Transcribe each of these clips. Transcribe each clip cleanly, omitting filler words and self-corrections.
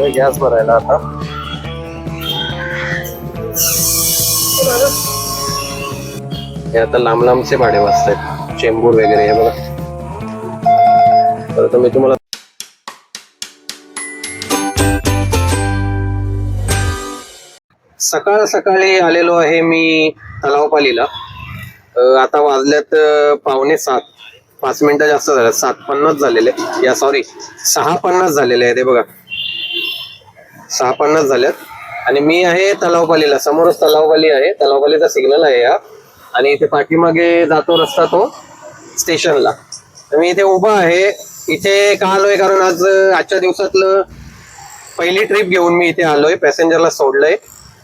आलोय गॅस भरायला आता. हे आता लांब लांबचे भाडे वाजतायत, चेंबूर वगैरे. हे बघा, तर मी तुम्हाला सकाळ सकाळी आलेलो आहे मी तलावपालीला. आता वाजल्यात 6:45, 5 मिनिटं जास्त झाल्यात. 7:50 झालेले, या सॉरी 6:50 झालेले आहे. ते बघा 6:50 झाल्यात. आणि मी आहे तलावपालीला. समोरच तलावपाली आहे, तलावपालीचा सिग्नल आहे हा. आणि इथे पाठीमागे जातो रस्ता तो स्टेशनला. तर मी इथे उभा आहे. इथे का आलोय, कारण आजच्या दिवसातलं पहिली ट्रिप घेऊन मी इथे आलोय. पॅसेंजरला सोडलंय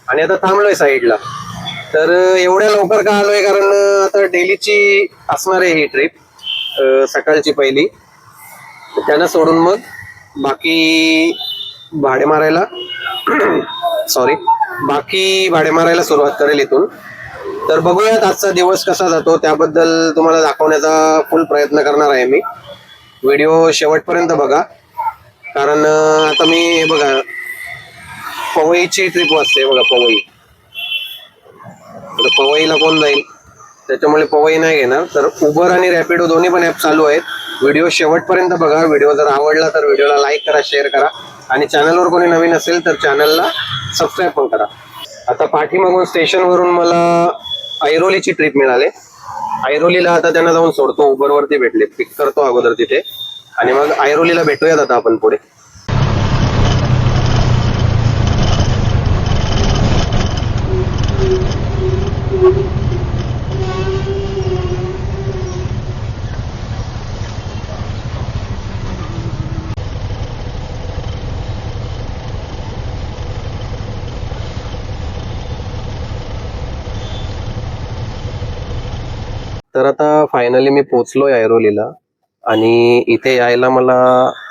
आणि आता थांबलोय साईडला. तर एवढ्या लवकर का आलोय, कारण आता डेलीची असणार आहे ही ट्रिप, सकाळची पहिली. त्यांना सोडून मग बाकी भाडे मारायला सुरुवात करेल इथून. तर बघूयात आजचा दिवस कसा जातो, त्याबद्दल तुम्हाला दाखवण्याचा फुल प्रयत्न करणार आहे मी. व्हिडिओ शेवटपर्यंत बघा, कारण आता मी बघा पवईची ट्रिप वाजते बघा. पवईला कोण जाईल, त्याच्यामुळे पवई नाही घेणार. तर उबर आणि रॅपिडो दोन्ही पण ऍप चालू आहेत. व्हिडिओ शेवटपर्यंत बघा. व्हिडिओ जर आवडला तर व्हिडिओला लाईक करा, शेअर करा, आणि चॅनलवर कोणी नवीन असेल तर चॅनलला सबस्क्राईब पण करा. आता पाठीमागून स्टेशनवरून मला ऐरोलीची ट्रिप मिळाली. ऐरोलीला आता त्यांना जाऊन सोडतो. उबरवरती भेटले, पिक करतो अगोदर तिथे, आणि मग ऐरोलीला भेटूयात आता आपण पुढे. तर आता फायनली मी पोहोचलोय ऐरोलीला, आणि इथे यायला मला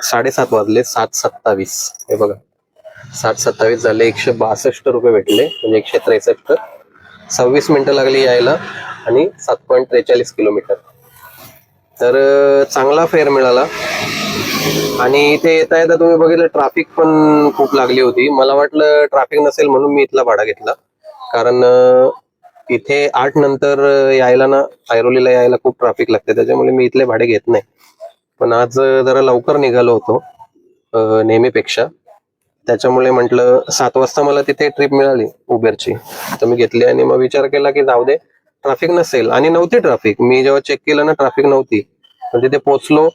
7:30 वाजले. 7:27. हे बघा 7:27 झाले. 162 रुपये भेटले, म्हणजे 163. 26 मिनिटं लागली यायला, आणि 7.43 किलोमीटर. तर चांगला फेअर मिळाला. आणि इथे येता येता तुम्ही बघितलं, ट्रॅफिक पण खूप लागली होती. मला वाटलं ट्रॅफिक नसेल म्हणून मी इथला भाडा घेतला, कारण इथे 8 नंतर यायला ना, ऐरोलीला यायला खूप ट्रॅफिक लागते. त्याच्यामुळे मी इथले भाडे घेत नाही. पण आज जरा लवकर निघालो होतो नेहमीपेक्षा, त्याच्यामुळे म्हटलं 7 वाजता मला तिथे ट्रिप मिळाली उबेरची, तर मी घेतली. आणि मग विचार केला की जाऊ दे, ट्रॅफिक नसेल. आणि नव्हती ट्रॅफिक. मी जेव्हा चेक केलं ना, ट्रॅफिक नव्हती. पण तिथे पोहोचलो,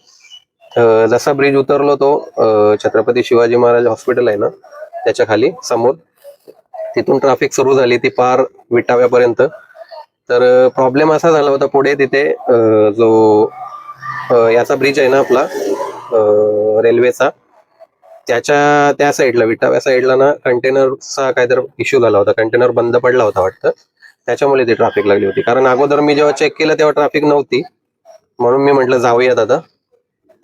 जसा ब्रिज उतरलो तो छत्रपती शिवाजी महाराज हॉस्पिटल आहे ना, त्याच्या खाली समोर, तिथून ट्रॅफिक सुरू झाली ती पार विटाव्यापर्यंत. तर प्रॉब्लेम असा झाला होता पुढे, तिथे जो याचा ब्रिज आहे ना आपला रेल्वेचा, त्याच्या त्या साईडला, विटाव्या साईडला ना, कंटेनरचा काहीतरी इश्यू झाला होता. कंटेनर बंद पडला होता वाटतं, त्याच्यामुळे ती ट्रॅफिक लागली होती. कारण अगोदर मी जेव्हा चेक केलं तेव्हा ट्रॅफिक नव्हती, म्हणून मी म्हटलं जाऊयात आता.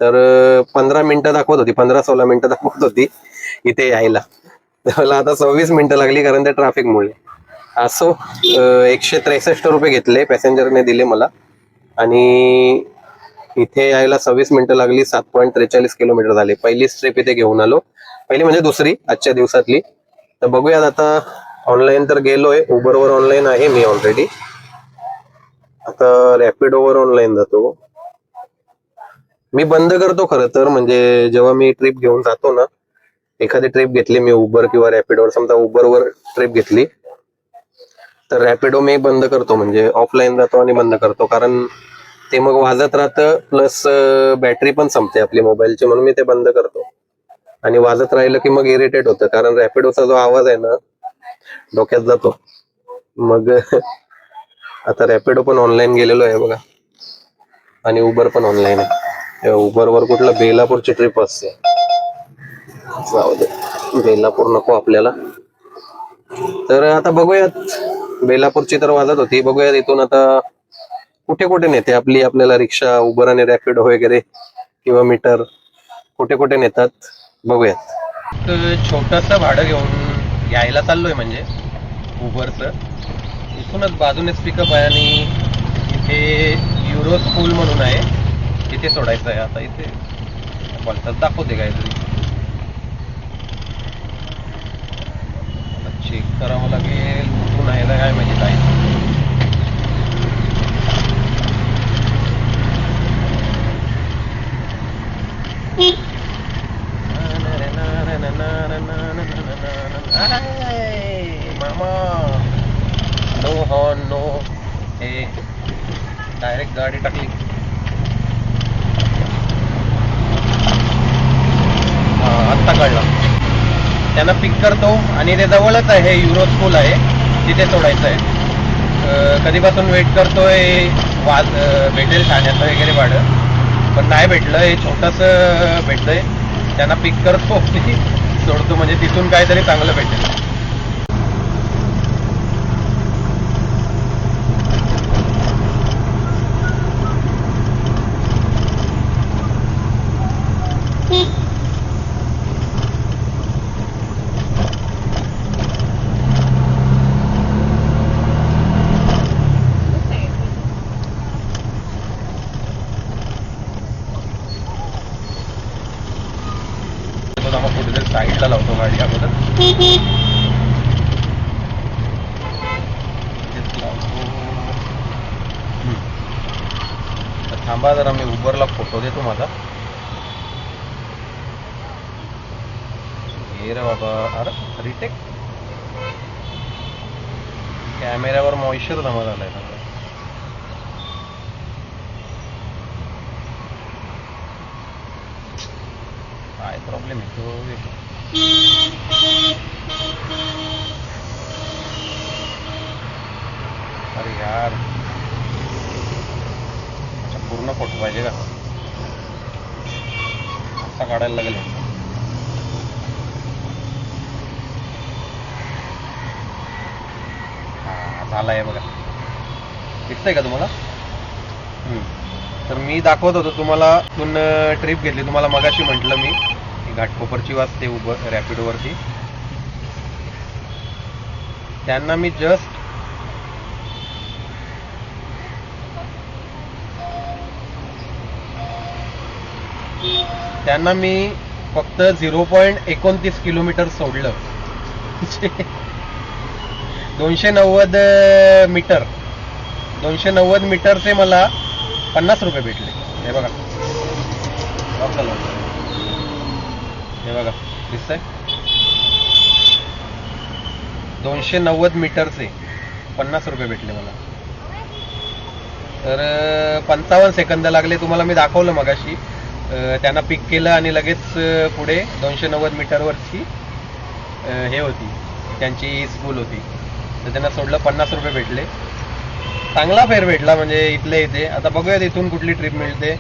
तर 15 मिनिटं दाखवत होती, 15-16 मिनिटं दाखवत होती इथे यायला. मला आता 26 मिनिटं लागली, कारण त्या ट्रॅफिकमुळे. असो, 163 रुपये घेतले पॅसेंजरने दिले मला, आणि इथे यायला 26 मिनिटं लागली. 7.43 किलोमीटर झाले. पहिली ट्रिप इथे घेऊन आलो, पहिली म्हणजे दुसरी आजच्या दिवसातली. तर बघूयात आता. ऑनलाईन तर गेलोय, उबरवर ऑनलाईन आहे मी ऑलरेडी. आता रॅपिडोवर ऑनलाईन जातो. मी बंद करतो खरं तर, म्हणजे जेव्हा मी ट्रिप घेऊन जातो ना, एखादी ट्रिप घेतली मी उबर किंवा रॅपिडोवर, समजा उबरवर ट्रिप घेतली, तर रॅपिडो मी बंद करतो, म्हणजे ऑफलाईन जातो आणि बंद करतो. कारण ते मग वाजत राहतं, प्लस बॅटरी पण संपते आपली मोबाईलची, म्हणून मी ते बंद करतो. आणि वाजत राहिलं की मग इरिटेट होतं, कारण रॅपिडोचा जो आवाज आहे ना, डोक्यात जातो मग. आता रॅपिडो पण ऑनलाईन गेलेलो आहे बघा, आणि उबर पण ऑनलाईन आहे. उबरवर कुठलं बेलापूरची ट्रिप असते, जाऊ दे, बेलापूर नको आपल्याला. तर आता बघूयात, बेलापूरची तर वाजत होती. बघूयात इथून आता कुठे कुठे नेते आपली, आपल्याला रिक्षा, उबर आणि रॅपिडो वगैरे, किंवा मीटर, कुठे कुठे नेतात बघूयात. छोटंसं भाडं घेऊन यायला चाललोय, म्हणजे उबरचं. इथूनच बाजूनेच पिकअप आहे, आणि इथे युरो स्कूल म्हणून आहे, तिथे सोडायचं आहे. आता इथे बोलतात, दाखवते काहीतरी. करावं लागेल. कुठून आहे काय माहिती काय. मामा नो हॉर्न नो. हे डायरेक्ट गाडी टाकली. आत्ता कळला. त्यांना पिक करतो आणि ते जवळच आहे, युरो स्कूल आहे तिथे सोडायचं आहे. कधीपासून वेट करतोय भेटेल ठाण्याचं वगैरे भाडं, पण नाही भेटलं. हे छोटंसं भेटलंय. त्यांना पिक करतो सोडतो, म्हणजे तिथून काहीतरी चांगलं भेटेल. कुठेतरी साईडला लावतो गाडी अगोदर. थांबा जरा, मी उबरला फोटो देतो माझा. हे रे बाबा. अरे रिटेक कॅमेऱ्यावर मॉइश्चर जमा झालाय. काय प्रॉब्लेम आहे तो. अरे यार, अच्छा पूर्ण फोटो पाहिजे का. असा काढायला लागेल. हा झालाय बघा. दिसतंय का तुम्हाला. तर मी दाखवत होतो तुम्हाला. तिथून ट्रिप घेतली तुम्हाला मगाशी म्हटलं मी, घाटकोपरची वाजते उबर रॅपिडोवरती. त्यांना मी जस्ट फक्त 0.29 किलोमीटर सोडलं. 290 मीटर 290 मीटरचे मला 50 रुपये भेटले. हे बघा, हे बघा दिसतंय. 290 मीटरचे 50 रुपये भेटले मला. तर 55 सेकंद लागले. तुम्हाला मी दाखवलं मगाशी. त्यांना पिक केलं आणि लगेच पुढे 290 मीटरवरची हे होती, त्यांची स्कूल होती. तर त्यांना सोडलं, 50 रुपये भेटले. चांगला फेअर भेटला म्हणजे इथले इथे. आता बघूयात इथून कुठली ट्रिप मिळते.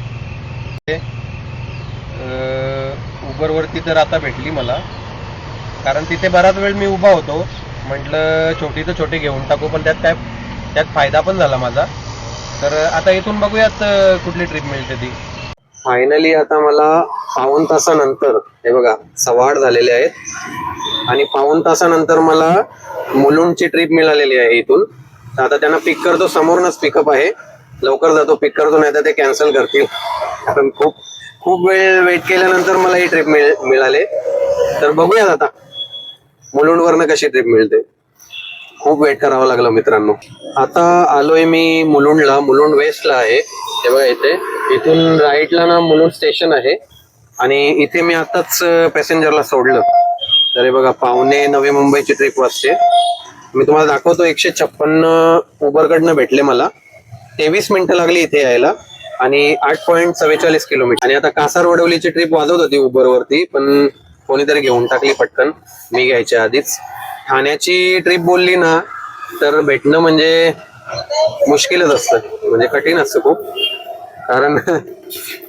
उबरवरती तर आता भेटली मला, कारण तिथे बराच वेळ मी उभा होतो. म्हटलं छोटी तर छोटी घेऊन टाकू, पण त्यात फायदा पण झाला माझा. तर आता इथून बघूयात कुठली ट्रिप मिळते ती. फायनली आता मला पाऊण तासानंतर, हे बघा 8:15 झालेले आहेत, आणि पाऊण तासानंतर मला मुलुंडची ट्रिप मिळालेली आहे इथून. आता त्यांना पिक करतो, समोरूनच पिकअप आहे. लवकर जातो, पिक करतो, नाही तर ते कॅन्सल करतील. पण खूप वेळ वेट केल्यानंतर मला ही ट्रिप मिळाले. तर बघूयात आता मुलुंडवरनं कशी ट्रिप मिळते. खूप वेट करावं लागलं मित्रांनो. आता आलोय मी मुलुंडला. मुलुंड वेस्टला आहे. हे बघा इथून राईटला ना मुलुंड स्टेशन आहे, आणि इथे मी आताच पॅसेंजरला सोडलं. तर हे बघा 8:45 मुंबईची ट्रिप वाजते. मी तुम्हाला दाखवतो. 156 उबरकडनं भेटले मला. 23 मिनिटं लागली इथे यायला, आणि 8.44 किलोमीटर. आणि आता कासारवडवलीची ट्रिप वाजवत होती उबरवरती, पण कोणीतरी घेऊन टाकली पटकन, मी घ्यायच्या आधीच. ठाण्याची ट्रिप बोलली ना तर भेटणं म्हणजे मुश्किलच असतं, म्हणजे कठीण असतं खूप. कारण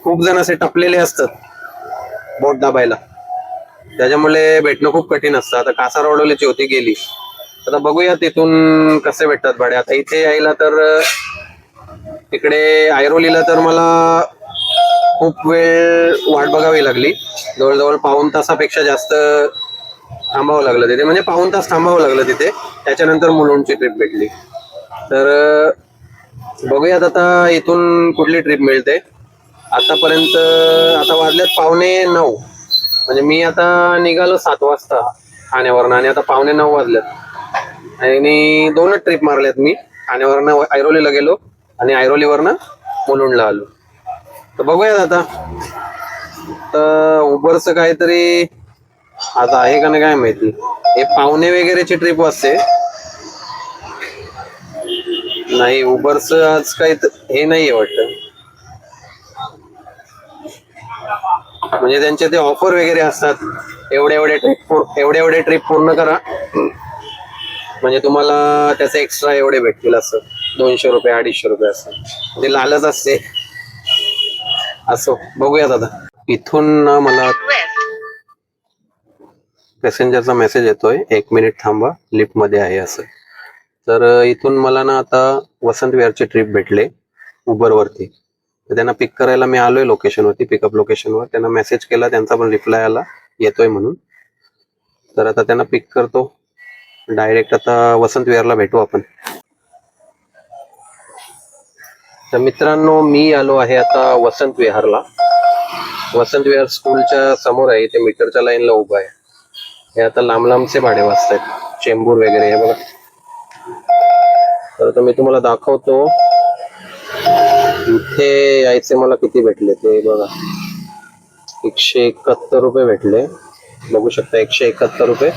खूप जण असे टपलेले असतात बोट दाबायला, त्याच्यामुळे भेटणं खूप कठीण असतं. आता कासारवडवलीची होती, गेली. आता बघूया तिथून कसे भेटतात भाडे. आता इथे यायला तर तिकडे ऐरोलीला तर मला खूप वेळ वाट बघावी लागली. जवळजवळ पाऊण तासापेक्षा जास्त थांबावं लागलं तिथे, म्हणजे पाऊण तास थांबावं लागलं तिथे. त्याच्यानंतर मुलुंडची ट्रिप भेटली. तर बघूयात आता इथून कुठली ट्रिप मिळते. आतापर्यंत आता वाजल्यात 8:45, म्हणजे मी आता निघालो 7 वाजता ठाण्यावरनं, आणि आता 8:45 वाजल्यात. आणि 2च ट्रिप मारल्यात मी. ठाण्यावरनं ऐरोलीला गेलो आणि ऐरोलीवरनं मुलुंडला आलो. तर बघूयात आता. तर उबरचं काहीतरी आता आहे का नाही काय माहिती. हे पाहुणे वगैरेची ट्रिप असते. नाही उबरचं आज काही हे नाहीये वाटतं. म्हणजे त्यांचे ते ऑफर वगैरे असतात. एवढे ट्रिप पूर्ण करा म्हणजे तुम्हाला त्याचे एक्स्ट्रा एवढे भेटतील असं. 200 रुपये 250 रुपये असं ते लालच असते. असो बघूयात आता. इथून ना मला पॅसेंजरचा मेसेज येतोय 1 मिनिट थांबा लिफ्ट मध्ये आहे असं. तर इथून मला ना आता वसंत विहारचे ट्रिप भेटले उबर वरती. तर त्यांना पिक करायला मी आलोय लोकेशनवरती, पिकअप लोकेशनवर. त्यांना मेसेज केला, त्यांचा पण रिप्लाय आला येतोय म्हणून. तर आता त्यांना पिक करतो डायरेक्ट. आता वसंत विहारला भेटू आपण. तर मित्रांनो मी आलो आहे आता वसंत विहारला. वसंत विहार स्कूलच्या समोर आहे. ते मीटरच्या लाईनला उभा आहे. हे आता लांब लांबचे भाडे वाजतायत, चेंबूर वगैरे हे बघा. तर आता मी तुम्हाला दाखवतो इथे यायचे मला किती भेटले ते बघा. 171 रुपये भेटले. बघू शकता 171 रुपये.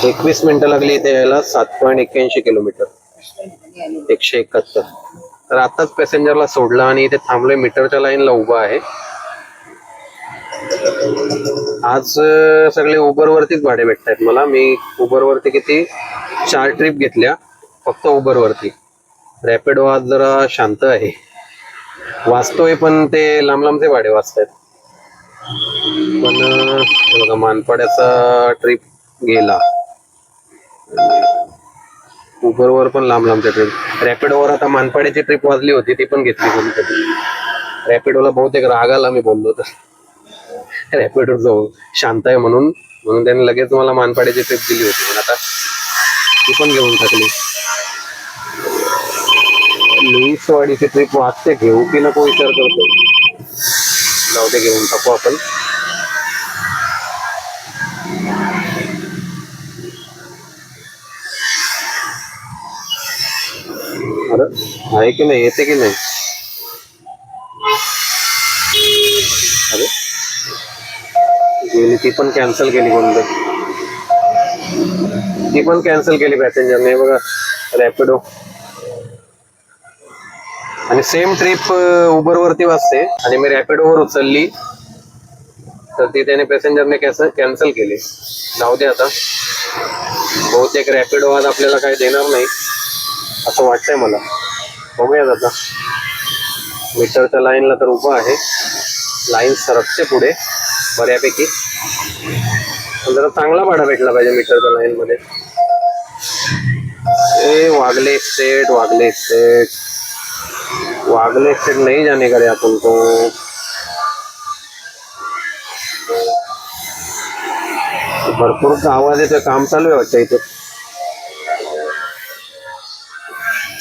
21 मिनिटं लागली इथे यायला. 7.81 किलोमीटर. 171. तर आताच पॅसेंजरला सोडलं आणि इथे थांबलोय, मीटरच्या लाईनला उभा आहे. आज सगळे उबर वरतीच भाडे भेटतायत मला. मी उबर वरती किती 4 ट्रिप घेतल्या फक्त उबर वरती. रॅपिडो आज जरा शांत आहे, वाचतोय पण ते लांब लांबचे भाडे वाचतायत. पण बघा मानपाड्याचा ट्रिप गेला. उबरवर पण लांब लांबच्या ट्रिप. रॅपिडोवर आता मानपाड्याची ट्रिप वाजली होती, ती पण घेतली कोणीतरी. रॅपिडोला बहुतेक राग आला मी बोललो तर. रॅपिडो जो शांत आहे म्हणून त्यांनी लगेच मला मानपाड्याची ट्रिप दिली होती, पण आता ती पण घेऊन टाकली. लुईसवाडीची ट्रिप वाजते, घेऊ की नको विचार करतो. जाऊ दे, घेऊन टाकू आपण. अरे आहे की नाही, येते की नाही. अरे गेली, ती पण कॅन्सल केली कोणतं. ती पण कॅन्सल केली पॅसेंजरने बघा, रॅपिडो. आणि सेम ट्रिप उबर वरती वाजते आणि मी रॅपिडोवर उचलली तर ती त्याने पॅसेंजरने कॅन्सल केली. जाऊ दे आता. बहुतेक रॅपिडो आज आपल्याला काही देणार नाही असं वाटतंय मला. बघूयात आता. मीटरच्या लाईनला तर उभा आहे, लाईन सरकते पुढे बऱ्यापैकी. जरा चांगला भाडा भेटला पाहिजे मीटरच्या लाईन मध्ये. वागले स्टेट नहीं जाने का रे अपन को. भरपूर आवाज येतोय, काम चालू आहे वाटतं इथे.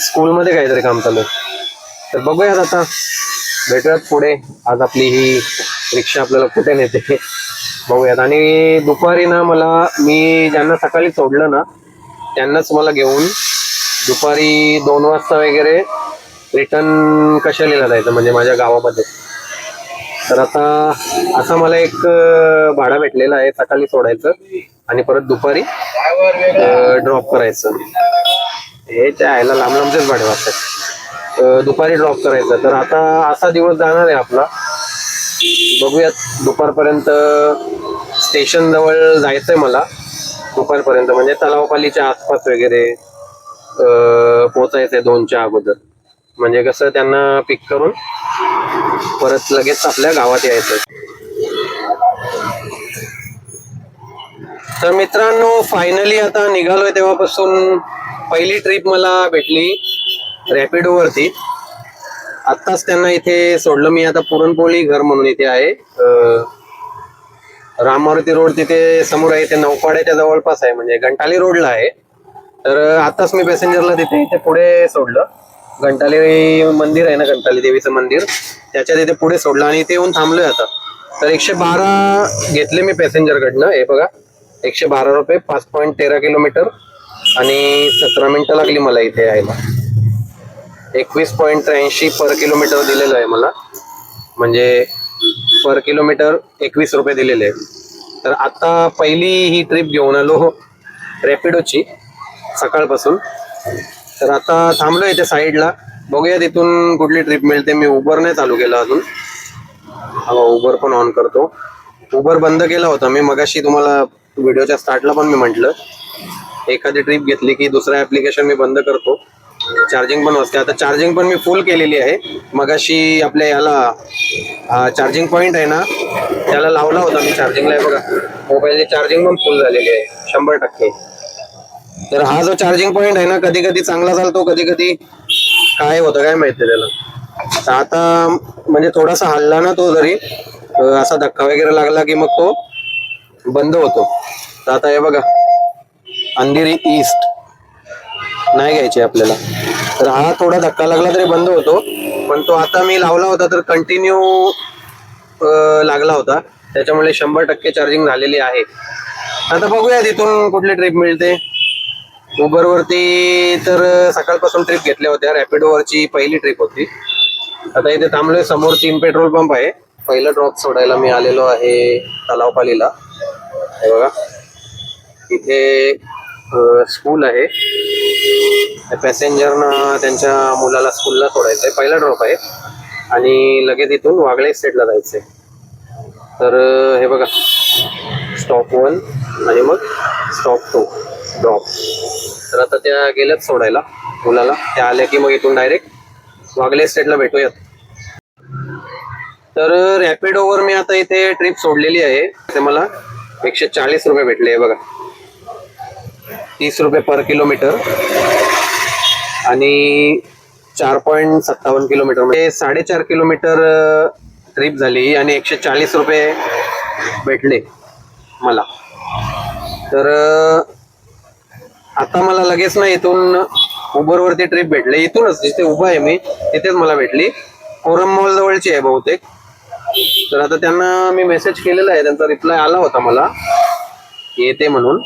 स्कूलमध्ये काहीतरी काम चालू आहे. तर बघूयात आता, भेटूयात पुढे. आज आपली ही रिक्षा आपल्याला कुठे नेते बघूयात. आणि दुपारी ना मी ज्यांना सकाळी सोडलं ना त्यांनाच मला घेऊन दुपारी 2 वाजता वगैरे रिटर्न कशालीला जायचं, म्हणजे माझ्या गावामध्ये. तर आता असा मला एक भाडा भेटलेला आहे, सकाळी सोडायचं आणि परत दुपारी ड्रॉप करायचं. हे आयला लांब लांबचेच भाडे वाटतात. दुपारी ड्रॉप करायचं. तर आता असा दिवस जाणार आहे आपला. बघूयात दुपारपर्यंत. स्टेशन जवळ जायचंय मला दुपारपर्यंत, म्हणजे तलावपालीच्या आसपास वगैरे पोचायचंय 2च्या अगोदर. म्हणजे कसं त्यांना पिक करून परत लगेच आपल्या गावात यायचं. तर मित्रांनो फायनली आता निघालोय. तेव्हापासून पहिली ट्रिप मला भेटली रॅपिडो वरती. आत्ताच त्यांना इथे सोडलं मी. आता पुरणपोळी घर म्हणून इथे आहे, राममारुती रोड तिथे समोर आहे. ते नौपाड्याच्या जवळपास आहे, म्हणजे घंटाली रोडला आहे. तर आताच मी पॅसेंजरला इथे पुढे सोडलं. घंटाली मंदिर आहे ना, घंटाली देवीचं मंदिर, त्याच्या तिथे पुढे सोडलं आणि इथे येऊन थांबलोय आता. तर 112 घेतले मी पॅसेंजर कडनं. हे बघा 112 रुपये, 5.13 किलोमीटर. आणि 17 मिनिटं लागली मला इथे यायला. 21.83 पर किलोमीटर दिलेलं आहे मला, म्हणजे पर किलोमीटर 21 रुपये दिलेले आहेत. तर आता पहिली ही ट्रिप घेऊन आलो रॅपिडोची सकाळपासून. तर आता थांबलो इथे साईडला, बघूया तिथून कुठली ट्रिप मिळते. मी उबर नाही चालू केला अजून. उबर पण ऑन करतो. उबर बंद केला होता मी मगाशी, तुम्हाला व्हिडिओच्या स्टार्टला पण मी म्हटलं एखादी ट्रिप घेतली की दुसरं ऍप्लिकेशन मी बंद करतो. चार्जिंग पण असते. आता चार्जिंग पण मी फुल केलेली आहे. मगाशी आपल्या याला चार्जिंग पॉइंट आहे ना, त्याला लावला होता मी चार्जिंगला. बघा मोबाईलची चार्जिंग पण फुल झालेली आहे 100%. तर हा जो चार्जिंग पॉइंट आहे ना, कधी कधी चांगला चालतो, कधी कधी काय होतं काय माहिती त्याला. तर आता म्हणजे थोडासा हल्ला ना तो, जरी असा धक्का वगैरे लागला की मग तो बंद होतो. तर आता हे बघा अंधेरी ईस्ट नाही घ्यायची आपल्याला. तर हा थोडा धक्का लागला तरी बंद होतो, पण तो आता मी लावला होता तर कंटिन्यू लागला होता, त्याच्यामुळे 100% चार्जिंग झालेली आहे. आता बघूया तिथून कुठली ट्रिप मिळते. उबरवरती तर सकाळपासून ट्रिप घेतल्या होत्या, रॅपिडोवरची पहिली ट्रिप होती. आता इथे थांबलोय, समोर 3 पेट्रोल पंप आहे. पहिला ड्रॉप सोडायला मी आलेलो आहे तलावपालीला. हे बघा इथे स्कूल आहे, पॅसेंजरना त्यांच्या मुलाला स्कूलला सोडायचंय. पहिला ड्रॉप आहे आणि लगेच इथून वागळे स्टेटला जायचंय. तर हे बघा स्टॉप 1 आणि मग स्टॉप 2 ड्रॉप. तर आता त्या गेल्यात सोडायला मुलाला. त्या आल्या की मग इथून डायरेक्ट वागले स्टेटला भेटूयात. तर रॅपिडोवर मी आता इथे ट्रिप सोडलेली आहे. ते मला 140 रुपये भेटले. बघा 30 रुपये पर किलोमीटर आणि 4.57 किलोमीटर, म्हणजे 4.5 किलोमीटर ट्रिप झाली आणि 140 रुपये भेटले मला. तर आता मला लगेच ना इथून उबरवरती ट्रिप भेटले. इथूनच जिथे उभा आहे मी तिथेच मला भेटली. कोरम मॉल जवळची आहे बहुतेक. तर आता त्यांना मी मेसेज केलेला आहे, त्यांचा रिप्लाय आला होता मला येते म्हणून.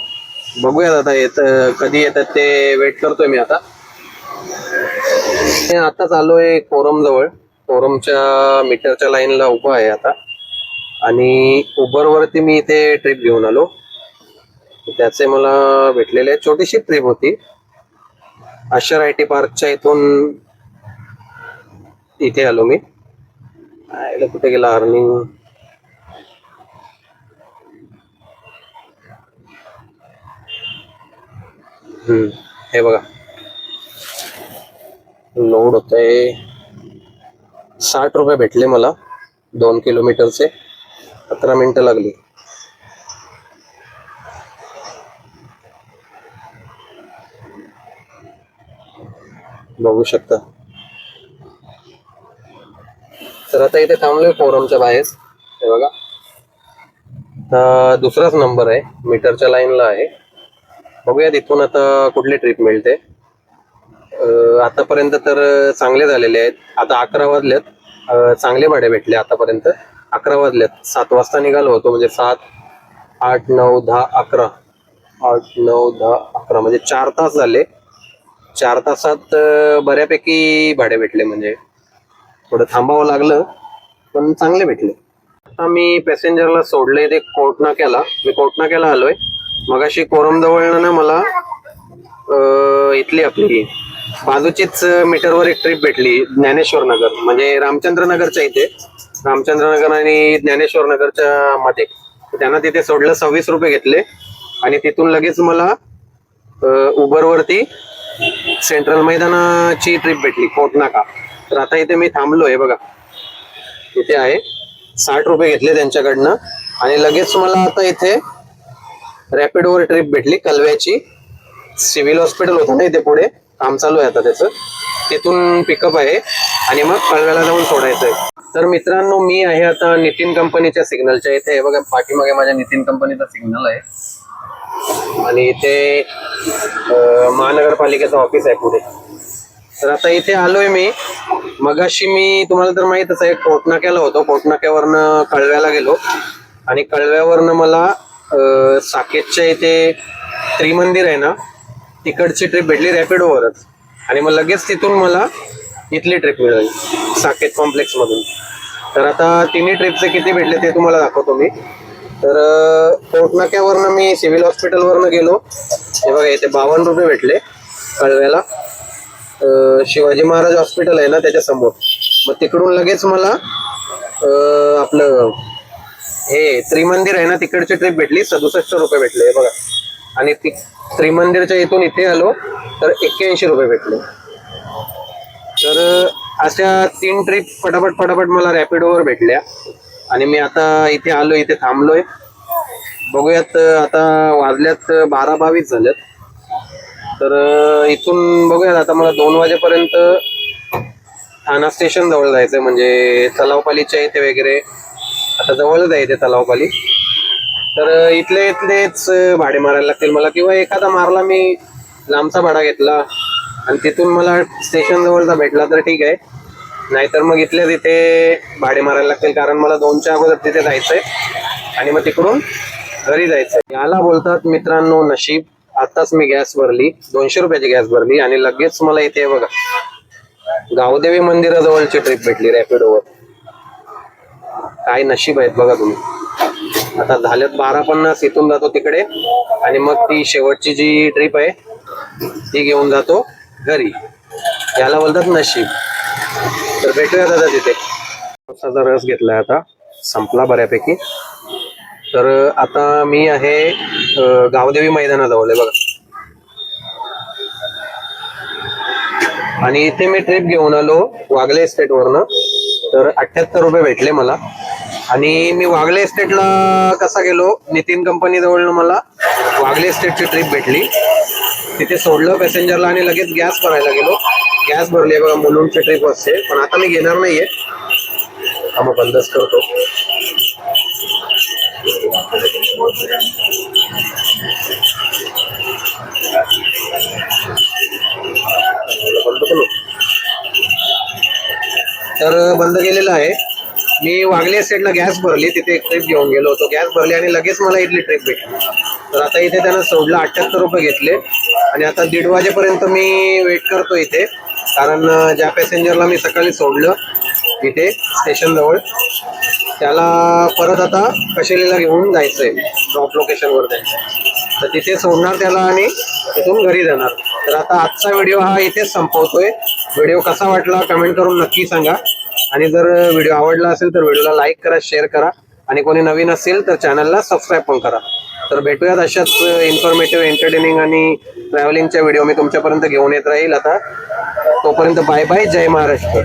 बघूयात आता कधी येतात ते वेट करतोय मी. आताच आलोय कोरम जवळ. कोरमच्या मीटरच्या लाईनला उभा आहे आता. आणि उबरवरती मी इथे ट्रिप घेऊन आलो, त्याचे मला भेटलेले. छोटीशी ट्रिप होती. आशर IT पार्कच्या इथून इथे आलो मी. कुठे गेला अर्निंग. हे बघा लोड होत आहे. 60 रुपये भेटले मला 2 किलोमीटरचे. 17 मिनिटं लागली. बघू शकता. तर आता इथे थांबलोय फोरमच्या बाहेर. हे बघा दुसराच नंबर आहे, मीटरच्या लाईनला आहे. बघूया तिथून आता कुठली ट्रिप मिळते. आतापर्यंत तर चांगले झालेले आहेत. आता 11 वाजलेत. चांगले भाडे भेटले आतापर्यंत. 11 वाजलेत. 7 वाजता निघालो होतो, म्हणजे 7, 8, 9, 10, 11. 8, 9, 10, 11 म्हणजे 4 तास झाले. 4 तासात बऱ्यापैकी भाडे भेटले, म्हणजे थोडं थांबावं लागलं पण चांगले भेटले. आता मी पॅसेंजरला सोडले ते कोर्ट नाक्याला. मी कोर्ट नाक्याला आलोय. मगाशी कोरम जवळ ना मला इथली आपली बाजूचीच मीटरवर एक ट्रिप भेटली, ज्ञानेश्वर नगर, म्हणजे रामचंद्र नगरच्या इथे. रामचंद्र नगर आणि ज्ञानेश्वर नगरच्या मध्ये. त्यांना तिथे सोडलं, 26 रुपये घेतले आणि तिथून लगेच मला उबरवरती सेंट्रल मैदानाची ट्रिप भेटली, कोर्ट नाका. तर आता इथे मी थांबलोय. बघा इथे आहे. 60 रुपये घेतले त्यांच्याकडनं आणि लगेच मला आता इथे रॅपिडोवर ट्रिप भेटली कलव्याची. सिव्हिल हॉस्पिटल होतं ना इथे पुढे, काम चालू आहे आता त्याचं. तिथून पिकअप आहे आणि मग कळव्याला जाऊन सोडायचंय. तर मित्रांनो, मी आहे आता नितीन कंपनीच्या सिग्नलच्या इथे. हे बघा पाठीमागे माझ्या नितीन कंपनीचा सिग्नल आहे आणि इथे महानगरपालिकेचं ऑफिस आहे पुढे. तर आता इथे आलोय मी. मगाशी मी तुम्हाला तर माहितच आहे कोर्ट नाक्याला होतो. कोर्ट नाक्यावरनं कळव्याला गेलो आणि कळव्यावरनं मला साकेतच्या इथे त्रिमंदिर आहे ना तिकडची ट्रिप भेटली रॅपिडोवरच, आणि मग लगेच तिथून मला इथली ट्रिप मिळाली साकेत कॉम्प्लेक्स मधून. तर आता तिन्ही ट्रिपचे किती भेटले ते तुम्हाला दाखवतो मी. तर कोर्ट नाक्यावरनं मी सिव्हिल हॉस्पिटलवरनं गेलो, हे बघा इथे 52 रुपये भेटले कळव्याला. शिवाजी महाराज हॉस्पिटल आहे ना त्याच्या समोर. मग तिकडून लगेच मला आपलं हे त्रिमंदिर आहे ना तिकडची ट्रिप भेटली, 67 रुपये भेटले हे बघा. आणि त्रिमंदिरच्या इथून इथे आलो तर 81 रुपये भेटले. तर अशा 3 ट्रिप फटाफट मला रॅपिडोवर भेटल्या. आणि मी आता इथे आलो, इथे थांबलोय. बघूयात आता वाजल्यात 12:22 झाल्यात. तर इथून बघूयात आता मला 2 वाजेपर्यंत ठाणा स्टेशन जवळ जायचंय, म्हणजे तलावपालीच्या इथे वगैरे. आता जवळच आहे इथे तलावपाली. तर इथलेच भाडे मारायला लागतील मला, किंवा एखादा मारला मी लांबचा भाडा घेतला आणि तिथून मला स्टेशन जवळचा भेटला तर ठीक आहे, नाहीतर मग इथलेच इथे भाडे मारायला लागतील, कारण मला 2च्या अगोदर तिथे जायचंय आणि मग तिकडून घरी जायचंय. याला बोलतात मित्रांनो नशीब. आताच मी गॅस भरली, 200 रुपयाची गॅस भरली आणि लगेच मला इथे बघा गावदेवी मंदिराजवळची ट्रिप भेटली रॅपिडोवर. काय नशीब आहेत बघा तुम्ही. आता झाल्यात 12:50, इथून जातो तिकडे आणि मग ती शेवटची जी ट्रिप आहे ती घेऊन जातो घरी. याला बोलतात नशीब. तर भेटूया दादा तिथे. पावसाचा रस घेतलाय, आता संपला बऱ्यापैकी. तर आता मी आहे गावदेवी मैदानाजवळ आहे बघा, आणि इथे मी ट्रिप घेऊन आलो वागले एस्टेट वरनं. तर 78 रुपये भेटले मला. आणि मी वागले एस्टेटला कसा गेलो, नितीन कंपनी जवळ मला वागले एस्टेटची ट्रिप भेटली. तिथे सोडलं पॅसेंजरला आणि लगेच गॅस भरायला गेलो. गॅस भरली बघा, मुलुंडची ट्रिप असते, पण आता मी घेणार नाहीये. मग बंदच करतो. तर बंद केलेलं आहे. मी वागले साईडला गॅस भरली, तिथे एक ट्रिप घेऊन गेलो होतो. गॅस भरली आणि लगेच मला इथली ट्रिप भेटली. तर आता इथे त्यानं सोडलं, 78 रुपये घेतले. आणि आता 1:30 वाजेपर्यंत मी वेट करतो इथे, कारण ज्या पॅसेंजरला मी सकाळी सोडलं इथे स्टेशन जवळ त्याला परत आता कशेलीला घेऊन जायचंय, ड्रॉप लोकेशनवर जायचं. तर तिथे सोडणार त्याला आणि तिथून घरी जाणार. तर आता आजचा व्हिडिओ हा इथेच संपवतोय. व्हिडिओ कसा वाटला कमेंट करून नक्की सांगा. आणि जर व्हिडिओ आवडला असेल तर व्हिडिओला लाईक करा, शेअर करा, आणि कोणी नवीन असेल तर चॅनलला सबस्क्राईब पण करा. तर भेटूयात अशाच इन्फॉर्मेटिव्ह, एंटरटेनिंग आणि ट्रॅव्हलिंगच्या व्हिडिओ मी तुमच्यापर्यंत घेऊन येत राहील. आता तोपर्यंत बाय बाय, जय महाराष्ट्र.